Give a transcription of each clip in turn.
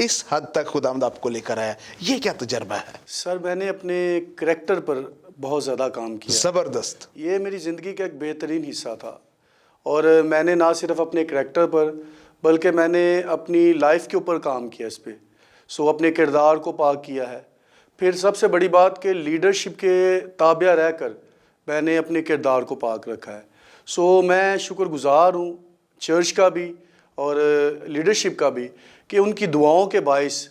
اس حد تک خداوند آپ کو لے کر آیا، یہ کیا تجربہ ہے؟ سر میں نے اپنے کریکٹر پر بہت زیادہ کام کیا، زبردست. یہ میری زندگی کا ایک بہترین حصہ تھا، اور میں نے نہ صرف اپنے کریکٹر پر بلکہ میں نے اپنی لائف کے اوپر کام کیا اس پہ. اپنے کردار کو پاک کیا ہے. پھر سب سے بڑی بات کہ لیڈرشپ کے تابع رہ کر میں نے اپنے کردار کو پاک رکھا ہے. میں شکر گزار ہوں چرچ کا بھی اور لیڈرشپ کا بھی کہ ان کی دعاؤں کے باعث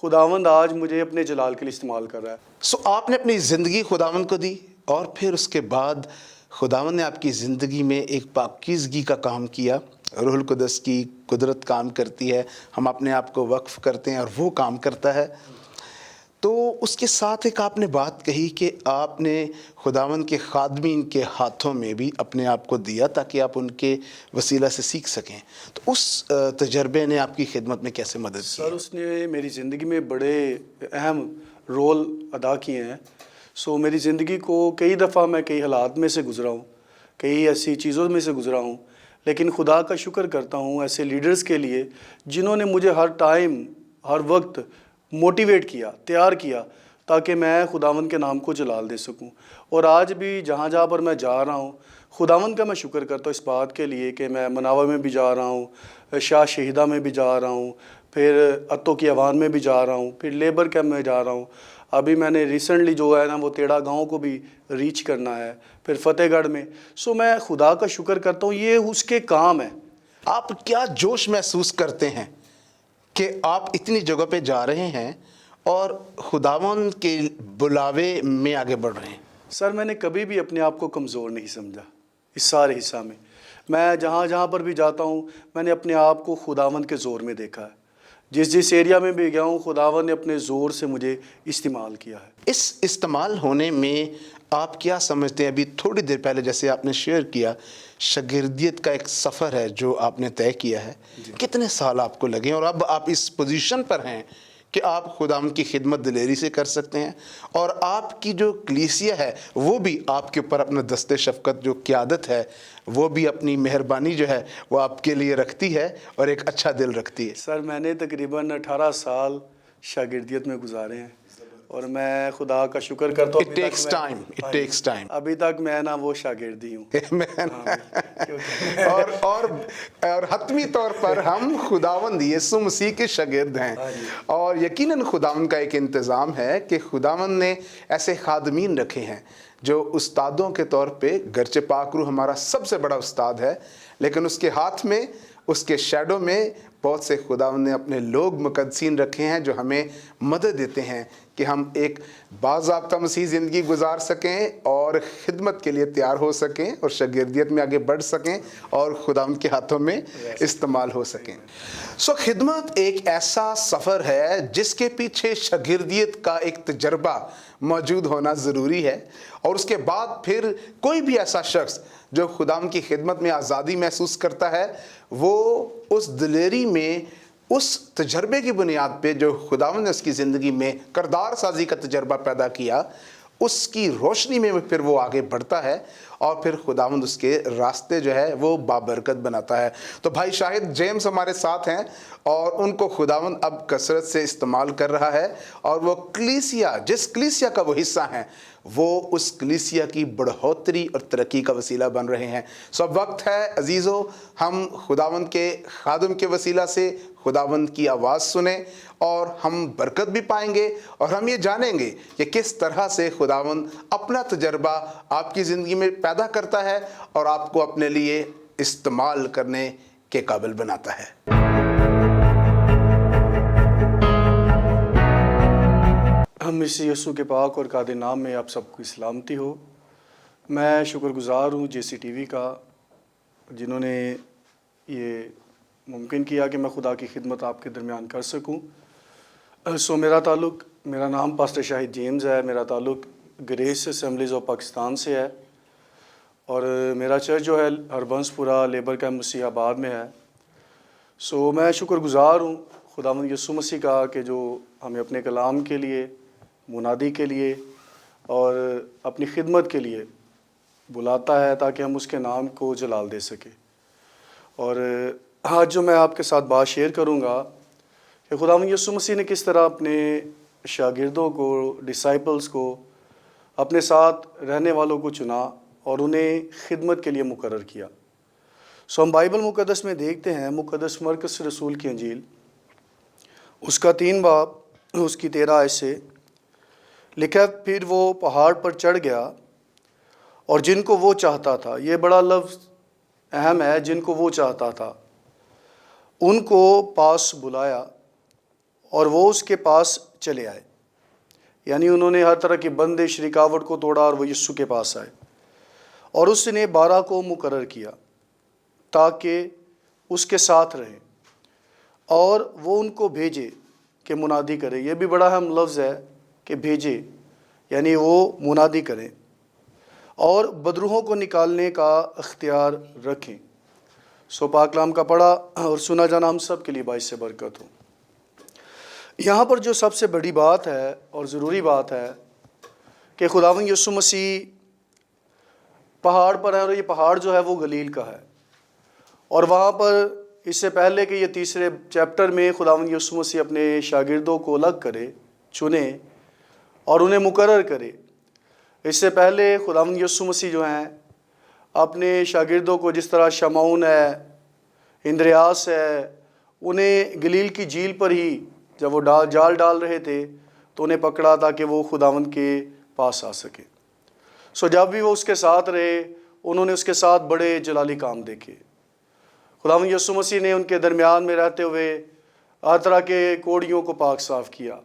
خداوند آج مجھے اپنے جلال کے لیے استعمال کر رہا ہے. آپ نے اپنی زندگی خداوند کو دی، اور پھر اس کے بعد خداوند نے آپ کی زندگی میں ایک پاکیزگی کا کام کیا. روح القدس کی قدرت کام کرتی ہے، ہم اپنے آپ کو وقف کرتے ہیں اور وہ کام کرتا ہے. تو اس کے ساتھ ایک آپ نے بات کہی کہ آپ نے خداوند کے خادمین کے ہاتھوں میں بھی اپنے آپ کو دیا تاکہ آپ ان کے وسیلہ سے سیکھ سکیں. تو اس تجربے نے آپ کی خدمت میں کیسے مدد کی؟ سر اس نے میری زندگی میں بڑے اہم رول ادا کیے ہیں. میری زندگی کو کئی دفعہ میں کئی حالات میں سے گزرا ہوں، کئی ایسی چیزوں میں سے گزرا ہوں، لیکن خدا کا شکر کرتا ہوں ایسے لیڈرز کے لیے جنہوں نے مجھے ہر ٹائم ہر وقت موٹیویٹ کیا، تیار کیا تاکہ میں خداوند کے نام کو جلال دے سکوں. اور آج بھی جہاں جہاں پر میں جا رہا ہوں خداوند کا میں شکر کرتا ہوں اس بات کے لیے کہ میں مناوع میں بھی جا رہا ہوں، شاہ شہیدہ میں بھی جا رہا ہوں، پھر اتو کی اوان میں بھی جا رہا ہوں، پھر لیبر کیمپ میں جا رہا ہوں. ابھی میں نے ریسنٹلی جو ہے نا وہ تیڑا گاؤں کو بھی ریچ کرنا ہے، پھر فتح گڑھ میں. میں خدا کا شکر کرتا ہوں، یہ اس کے کام ہے. آپ کیا جوش محسوس کرتے ہیں کہ آپ اتنی جگہ پہ جا رہے ہیں اور خداوند کے بلاوے میں آگے بڑھ رہے ہیں؟ سر میں نے کبھی بھی اپنے آپ کو کمزور نہیں سمجھا. اس سارے حصہ میں جہاں جہاں پر بھی جاتا ہوں میں نے اپنے آپ کو خداوند کے زور میں دیکھا ہے. جس ایریا میں بھی گیا ہوں خداوند نے اپنے زور سے مجھے استعمال کیا ہے. اس استعمال ہونے میں آپ کیا سمجھتے ہیں؟ ابھی تھوڑی دیر پہلے جیسے آپ نے شیئر کیا شاگردیت کا ایک سفر ہے جو آپ نے طے کیا ہے. کتنے سال آپ کو لگے اور اب آپ اس پوزیشن پر ہیں کہ آپ خداوند کی خدمت دلیری سے کر سکتے ہیں، اور آپ کی جو کلیسیا ہے وہ بھی آپ کے اوپر اپنا دست شفقت جو قیادت ہے وہ بھی اپنی مہربانی جو ہے وہ آپ کے لیے رکھتی ہے اور ایک اچھا دل رکھتی ہے. سر میں نے تقریباً 18 سال شاگردیت میں گزارے ہیں اور میں خدا کا شکر کرتا ہوں. It takes time. ابھی تک میں نا وہ شاگرد ہی ہوں. اور حتمی طور پر ہم خداوند یسوع مسیح کے شاگرد ہیں، اور یقیناً خداوند کا ایک انتظام ہے کہ خداوند نے ایسے خادمین رکھے ہیں جو استادوں کے طور پہ، گرچہ پاک روح ہمارا سب سے بڑا استاد ہے، لیکن اس کے ہاتھ میں، اس کے شیڈو میں بہت سے خداوند نے اپنے لوگ مقدسین رکھے ہیں جو ہمیں مدد دیتے ہیں کہ ہم ایک باضابطہ مسیح زندگی گزار سکیں اور خدمت کے لیے تیار ہو سکیں اور شاگردیت میں آگے بڑھ سکیں اور خداوند کے ہاتھوں میں استعمال ہو سکیں. خدمت ایک ایسا سفر ہے جس کے پیچھے شاگردیت کا ایک تجربہ موجود ہونا ضروری ہے، اور اس کے بعد پھر کوئی بھی ایسا شخص جو خداوند کی خدمت میں آزادی محسوس کرتا ہے وہ اس دلیری میں، اس تجربے کی بنیاد پہ جو خداوند نے اس کی زندگی میں کردار سازی کا تجربہ پیدا کیا، اس کی روشنی میں پھر وہ آگے بڑھتا ہے اور پھر خداوند اس کے راستے جو ہے وہ بابرکت بناتا ہے. تو بھائی شاہد جیمز ہمارے ساتھ ہیں اور ان کو خداوند اب کثرت سے استعمال کر رہا ہے، اور وہ کلیسیا، جس کلیسیا کا وہ حصہ ہیں، وہ اس کلیسیا کی بڑھوتری اور ترقی کا وسیلہ بن رہے ہیں. اب وقت ہے عزیزو ہم خداوند کے خادم کے وسیلہ سے خداوند کی آواز سنیں اور ہم برکت بھی پائیں گے، اور ہم یہ جانیں گے کہ کس طرح سے خداوند اپنا تجربہ آپ کی زندگی میں پیدا کرتا ہے اور آپ کو اپنے لیے استعمال کرنے کے قابل بناتا ہے. ہم اس یسوع کے پاک اور قادر نام میں آپ سب کو سلامتی ہو. میں شکر گزار ہوں JCTV کا جنہوں نے یہ ممکن کیا کہ میں خدا کی خدمت آپ کے درمیان کر سکوں. میرا نام پاسٹر شاہد جیمز ہے. میرا تعلق گریس اسمبلیز آف پاکستان سے ہے، اور میرا چرچ جو ہے ہربنس پورہ لیبر کیمپ مسیح آباد میں ہے. میں شکر گزار ہوں خداوند یسوع مسیح کا کہ جو ہمیں اپنے کلام کے لیے، منادی کے لیے اور اپنی خدمت کے لیے بلاتا ہے تاکہ ہم اس کے نام کو جلال دے سکیں. اور آج جو میں آپ کے ساتھ بات شیئر کروں گا کہ خداوند یسوع مسیح نے کس طرح اپنے شاگردوں کو، ڈسائپلز کو، اپنے ساتھ رہنے والوں کو چنا اور انہیں خدمت کے لیے مقرر کیا۔ ہم بائبل مقدس میں دیکھتے ہیں، مقدس مرکز رسول کی انجیل اس کا 3 باب اس کی 13 آیت سے لکھا، پھر وہ پہاڑ پر چڑھ گیا اور جن کو وہ چاہتا تھا، یہ بڑا لفظ اہم ہے، جن کو وہ چاہتا تھا ان کو پاس بلایا اور وہ اس کے پاس چلے آئے۔ یعنی انہوں نے ہر طرح کی بندش، رکاوٹ کو توڑا اور وہ یسوع کے پاس آئے، اور اس نے 12 کو مقرر کیا تاکہ اس کے ساتھ رہیں اور وہ ان کو بھیجے کہ منادی کرے۔ یہ بھی بڑا اہم لفظ ہے کہ بھیجے، یعنی وہ منادی کریں اور بدروحوں کو نکالنے کا اختیار رکھیں۔ پاک کلام کا پڑھا اور سنا جانا ہم سب کے لیے باعث برکت ہو۔ یہاں پر جو سب سے بڑی بات ہے اور ضروری بات ہے کہ خداوند یسوع مسیح پہاڑ پر ہے، اور یہ پہاڑ جو ہے وہ گلیل کا ہے، اور وہاں پر اس سے پہلے کہ یہ 3 چیپٹر میں خداوند یسوع مسیح اپنے شاگردوں کو الگ کرے، چنے اور انہیں مقرر کرے، اس سے پہلے خداوند یسوع مسیح جو ہیں اپنے شاگردوں کو، جس طرح شمعون ہے، اندریاس ہے، انہیں گلیل کی جھیل پر ہی جب وہ جال ڈال رہے تھے تو انہیں پکڑا تاکہ وہ خداوند کے پاس آ سکے۔ جب بھی وہ اس کے ساتھ رہے، انہوں نے اس کے ساتھ بڑے جلالی کام دیکھے۔ خداوند یسوع مسیح نے ان کے درمیان میں رہتے ہوئے ہر طرح کے کوڑیوں کو پاک صاف کیا۔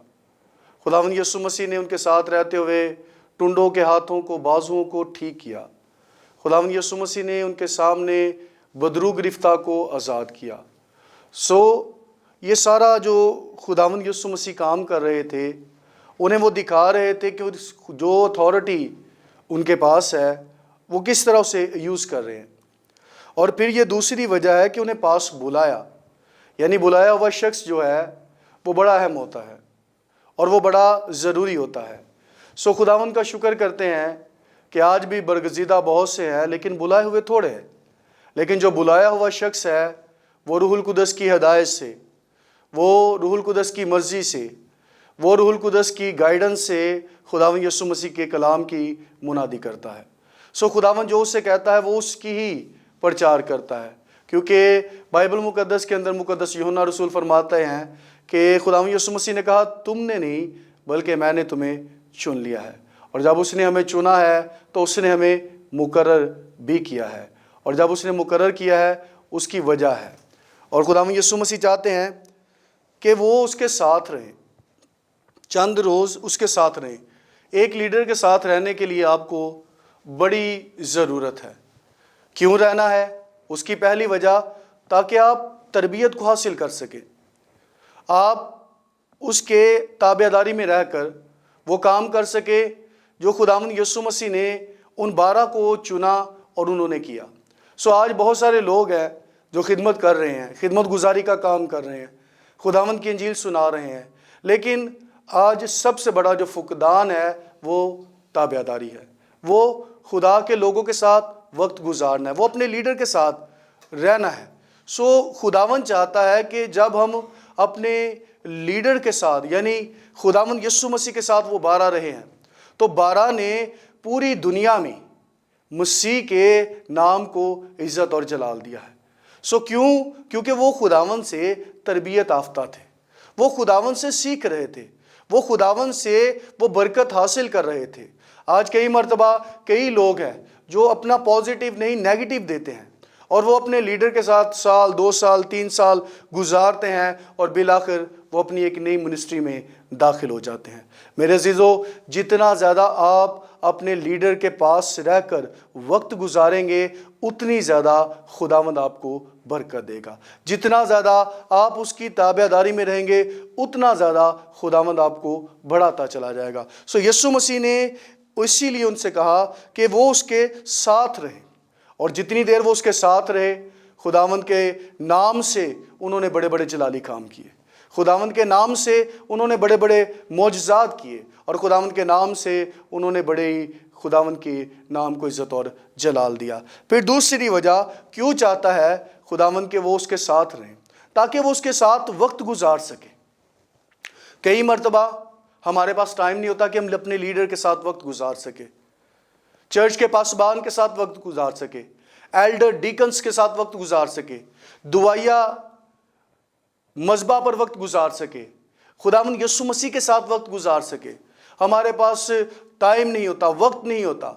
خداوند یسوع مسیح نے ان کے ساتھ رہتے ہوئے ٹنڈوں کے ہاتھوں کو، بازوؤں کو ٹھیک کیا۔ خداوند یسوع مسیح نے ان کے سامنے بدرو گرفتہ کو آزاد کیا۔ یہ سارا جو خداوند یسوع مسیح کام کر رہے تھے، انہیں وہ دکھا رہے تھے کہ جو اتھارٹی ان کے پاس ہے وہ کس طرح اسے یوز کر رہے ہیں۔ اور پھر یہ دوسری وجہ ہے کہ انہیں پاس بلایا، یعنی بلایا ہوا شخص جو ہے وہ بڑا اہم ہوتا ہے اور وہ بڑا ضروری ہوتا ہے۔ خداوند کا شکر کرتے ہیں کہ آج بھی برگزیدہ بہت سے ہیں لیکن بلائے ہوئے تھوڑے ہیں، لیکن جو بلایا ہوا شخص ہے وہ روح القدس کی ہدایت سے، وہ روح القدس کی مرضی سے، وہ روح القدس کی گائیڈنس سے خداوند یسوع مسیح کے کلام کی منادی کرتا ہے۔ خداوند جو اس سے کہتا ہے وہ اس کی ہی پرچار کرتا ہے، کیونکہ بائبل مقدس کے اندر مقدس یوحنا رسول فرماتے ہیں کہ خداوند یسوع مسیح نے کہا تم نے نہیں بلکہ میں نے تمہیں چن لیا ہے، اور جب اس نے ہمیں چنا ہے تو اس نے ہمیں مقرر بھی کیا ہے، اور جب اس نے مقرر کیا ہے اس کی وجہ ہے، اور خداوند یسوع مسیح چاہتے ہیں کہ وہ اس کے ساتھ رہیں، چند روز اس کے ساتھ رہیں۔ ایک لیڈر کے ساتھ رہنے کے لیے آپ کو بڑی ضرورت ہے۔ کیوں رہنا ہے؟ اس کی پہلی وجہ تاکہ آپ تربیت کو حاصل کر سکیں، آپ اس کے تابع داری میں رہ کر وہ کام کر سکے جو خداوند یسوع مسیح نے ان 12 کو چنا اور انہوں نے کیا۔ آج بہت سارے لوگ ہیں جو خدمت کر رہے ہیں، خدمت گزاری کا کام کر رہے ہیں، خداوند کی انجیل سنا رہے ہیں، لیکن آج سب سے بڑا جو فقدان ہے وہ تابع داری ہے، وہ خدا کے لوگوں کے ساتھ وقت گزارنا ہے، وہ اپنے لیڈر کے ساتھ رہنا ہے۔ خداوند چاہتا ہے کہ جب ہم اپنے لیڈر کے ساتھ، یعنی خداوند یسوع مسیح کے ساتھ وہ 12 رہے ہیں، تو 12 نے پوری دنیا میں مسیح کے نام کو عزت اور جلال دیا ہے۔ کیونکہ وہ خداوند سے تربیت یافتہ تھے، وہ خداوند سے سیکھ رہے تھے، وہ خداوند سے وہ برکت حاصل کر رہے تھے۔ آج کئی مرتبہ کئی لوگ ہیں جو اپنا پازیٹیو نہیں نیگیٹو دیتے ہیں، اور وہ اپنے لیڈر کے ساتھ 1 2 سال 3 سال گزارتے ہیں اور بالآخر وہ اپنی ایک نئی منسٹری میں داخل ہو جاتے ہیں۔ میرے عزیزو، جتنا زیادہ آپ اپنے لیڈر کے پاس رہ کر وقت گزاریں گے اتنی زیادہ خداوند آپ کو برکت دے گا، جتنا زیادہ آپ اس کی تابع داری میں رہیں گے اتنا زیادہ خداوند آپ کو بڑھاتا چلا جائے گا۔ یسوع مسیح نے اسی لیے ان سے کہا کہ وہ اس کے ساتھ رہیں، اور جتنی دیر وہ اس کے ساتھ رہے، خداوند کے نام سے انہوں نے بڑے بڑے جلالی کام کیے، خداوند کے نام سے انہوں نے بڑے بڑے معجزات کیے، اور خداوند کے نام سے انہوں نے بڑے ہی خداوند کے نام کو عزت اور جلال دیا۔ پھر دوسری وجہ کیوں چاہتا ہے خداوند کہ وہ اس کے ساتھ رہیں، تاکہ وہ اس کے ساتھ وقت گزار سکے۔ کئی مرتبہ ہمارے پاس ٹائم نہیں ہوتا کہ ہم اپنے لیڈر کے ساتھ وقت گزار سکے، چرچ کے پاسبان کے ساتھ وقت گزار سکے، ایلڈر ڈیکنز کے ساتھ وقت گزار سکے، دعائیا مذبح پر وقت گزار سکے، خداوند یسوع مسیح کے ساتھ وقت گزار سکے۔ ہمارے پاس ٹائم نہیں ہوتا، وقت نہیں ہوتا،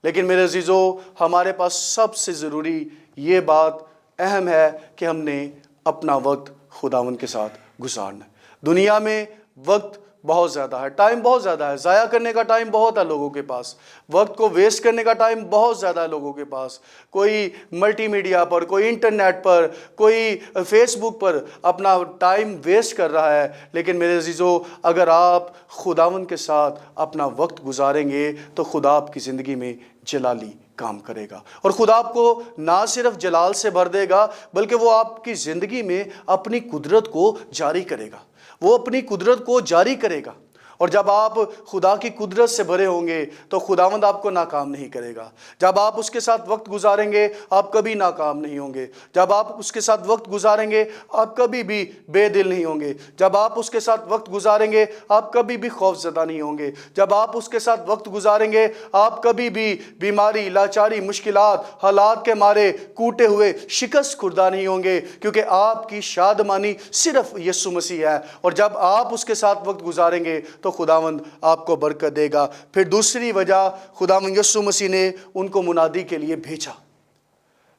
لیکن میرے عزیزو ہمارے پاس سب سے ضروری یہ بات اہم ہے کہ ہم نے اپنا وقت خداوند کے ساتھ گزارنا ہے۔ دنیا میں وقت بہت زیادہ ہے، ٹائم بہت زیادہ ہے، ضائع کرنے کا ٹائم بہت ہے لوگوں کے پاس، وقت کو ویسٹ کرنے کا ٹائم بہت زیادہ ہے لوگوں کے پاس۔ کوئی ملٹی میڈیا پر، کوئی انٹرنیٹ پر، کوئی فیس بک پر اپنا ٹائم ویسٹ کر رہا ہے، لیکن میرے عزیزو اگر آپ خداوند کے ساتھ اپنا وقت گزاریں گے تو خدا آپ کی زندگی میں جلالی کام کرے گا، اور خدا آپ کو نہ صرف جلال سے بھر دے گا بلکہ وہ آپ کی زندگی میں اپنی قدرت کو جاری کرے گا، وہ اپنی قدرت کو جاری کرے گا۔ اور جب آپ خدا کی قدرت سے بھرے ہوں گے تو خداوند آپ کو ناکام نہیں کرے گا۔ جب آپ اس کے ساتھ وقت گزاریں گے آپ کبھی ناکام نہیں ہوں گے۔ جب آپ اس کے ساتھ وقت گزاریں گے آپ کبھی بھی بے دل نہیں ہوں گے۔ جب آپ اس کے ساتھ وقت گزاریں گے آپ کبھی بھی خوف زدہ نہیں ہوں گے۔ جب آپ اس کے ساتھ وقت گزاریں گے آپ کبھی بھی بیماری، لاچاری، مشکلات، حالات کے مارے ٹوٹے ہوئے، شکست خوردہ نہیں ہوں گے، کیونکہ آپ کی شادمانی صرف یسوع مسیح ہے۔ اور جب آپ اس کے ساتھ وقت گزاریں گے تو خداوند آپ کو برکت دے گا۔ پھر دوسری وجہ، خداوند یسوع مسیح نے ان کو منادی کے لیے بھیجا۔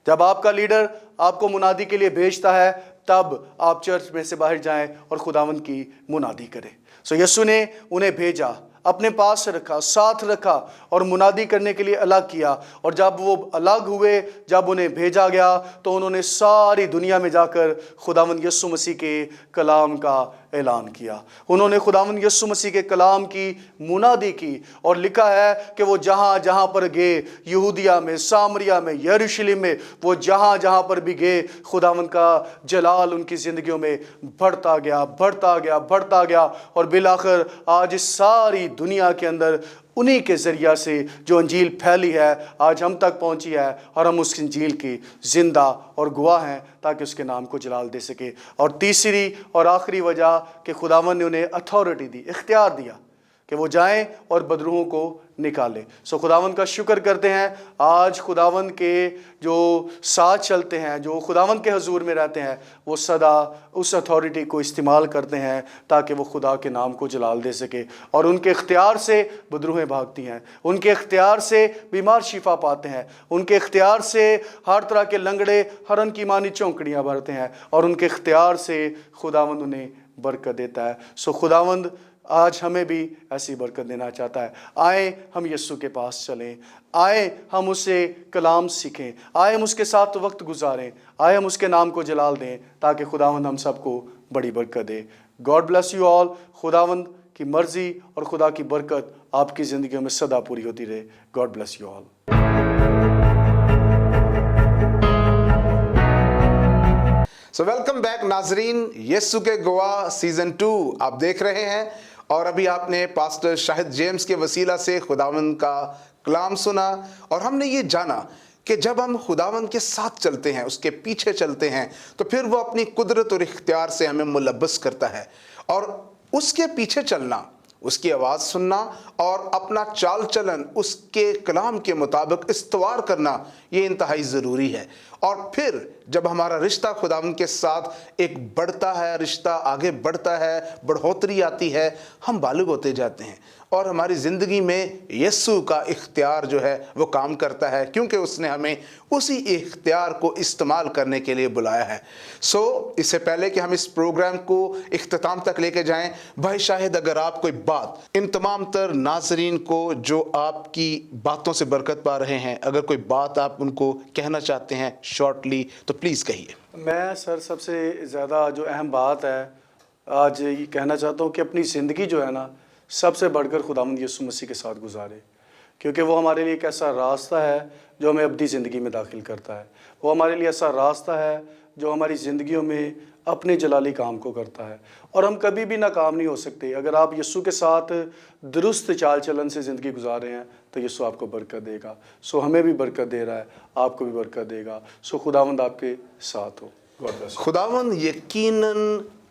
جب آپ کا لیڈر آپ کو منادی کے لیے بھیجتا ہے تب آپ چرچ میں سے باہر جائیں اور خداوند کی منادی کریں۔ یسوع نے انہیں بھیجا، اپنے پاس رکھا، ساتھ رکھا اور منادی کرنے کے لیے الگ کیا، اور جب وہ الگ ہوئے، جب انہیں بھیجا گیا تو انہوں نے ساری دنیا میں جا کر خداوند یسوع مسیح کے کلام کا اعلان کیا۔ انہوں نے خداوند یسوع مسیح کے کلام کی منادی کی، اور لکھا ہے کہ وہ جہاں جہاں پر گئے، یہودیہ میں، سامریہ میں، یروشلم میں، وہ جہاں جہاں پر بھی گئے خداوند کا جلال ان کی زندگیوں میں بڑھتا گیا، بڑھتا گیا، بڑھتا گیا، اور بالآخر آج اس ساری دنیا کے اندر انہی کے ذریعہ سے جو انجیل پھیلی ہے آج ہم تک پہنچی ہے، اور ہم اس انجیل کی زندہ اور گواہ ہیں تاکہ اس کے نام کو جلال دے سکے۔ اور تیسری اور آخری وجہ کہ خداوند نے انہیں اتھارٹی دی، اختیار دیا کہ وہ جائیں اور بدروحوں کو نکالیں۔ خداوند کا شکر کرتے ہیں، آج خداوند کے جو ساتھ چلتے ہیں، جو خداوند کے حضور میں رہتے ہیں، وہ سدا اس اتھارٹی کو استعمال کرتے ہیں تاکہ وہ خدا کے نام کو جلال دے سکے، اور ان کے اختیار سے بدروہیں بھاگتی ہیں، ان کے اختیار سے بیمار شفا پاتے ہیں، ان کے اختیار سے ہر طرح کے لنگڑے ہرن کی مانی چونکڑیاں بھرتے ہیں، اور ان کے اختیار سے خداوند انہیں برکت دیتا ہے۔ خداوند آج ہمیں بھی ایسی برکت دینا چاہتا ہے۔ آئیں ہم یسوع کے پاس چلیں، آئیں ہم اس سے کلام سیکھیں، آئیں ہم اس کے ساتھ وقت گزاریں، آئیں ہم اس کے نام کو جلال دیں تاکہ خداوند ہم سب کو بڑی برکت دے۔ God bless you all. خداوند کی مرضی اور خدا کی برکت آپ کی زندگیوں میں سدا پوری ہوتی رہے۔ God bless you all. Welcome back ناظرین، یسوع کے گواہ سیزن 2 آپ دیکھ رہے ہیں، اور ابھی آپ نے پاسٹر شاہد جیمز کے وسیلہ سے خداوند کا کلام سنا، اور ہم نے یہ جانا کہ جب ہم خداوند کے ساتھ چلتے ہیں، اس کے پیچھے چلتے ہیں، تو پھر وہ اپنی قدرت اور اختیار سے ہمیں ملبس کرتا ہے، اور اس کے پیچھے چلنا، اس کی آواز سننا اور اپنا چال چلن اس کے کلام کے مطابق استوار کرنا، یہ انتہائی ضروری ہے۔ اور پھر جب ہمارا رشتہ خداوند کے ساتھ ایک بڑھتا ہے، رشتہ آگے بڑھتا ہے، بڑھوتری آتی ہے، ہم بالغ ہوتے جاتے ہیں، اور ہماری زندگی میں یسوع کا اختیار جو ہے وہ کام کرتا ہے، کیونکہ اس نے ہمیں اسی اختیار کو استعمال کرنے کے لیے بلایا ہے۔ اس سے پہلے کہ ہم اس پروگرام کو اختتام تک لے کے جائیں، بھائی شاہد اگر آپ کوئی بات ان تمام تر ناظرین کو جو آپ کی باتوں سے برکت پا رہے ہیں، اگر کوئی بات آپ ان کو کہنا چاہتے ہیں شارٹلی تو پلیز کہیے۔ میں سب سے زیادہ جو اہم بات ہے آج یہ کہنا چاہتا ہوں کہ اپنی زندگی جو ہے نا سب سے بڑھ کر خداوند یسوع مسیح کے ساتھ گزارے، کیونکہ وہ ہمارے لیے ایک ایسا راستہ ہے جو ہمیں ابدی زندگی میں داخل کرتا ہے۔ وہ ہمارے لیے ایسا راستہ ہے جو ہماری زندگیوں میں اپنے جلالی کام کو کرتا ہے، اور ہم کبھی بھی ناکام نہیں ہو سکتے۔ اگر آپ یسوع کے ساتھ درست چال چلن سے زندگی گزار رہے ہیں تو یسوع آپ کو برکت دے گا۔ ہمیں بھی برکت دے رہا ہے، آپ کو بھی برکت دے گا۔ خداوند آپ کے ساتھ ہو۔ خداوند یقیناً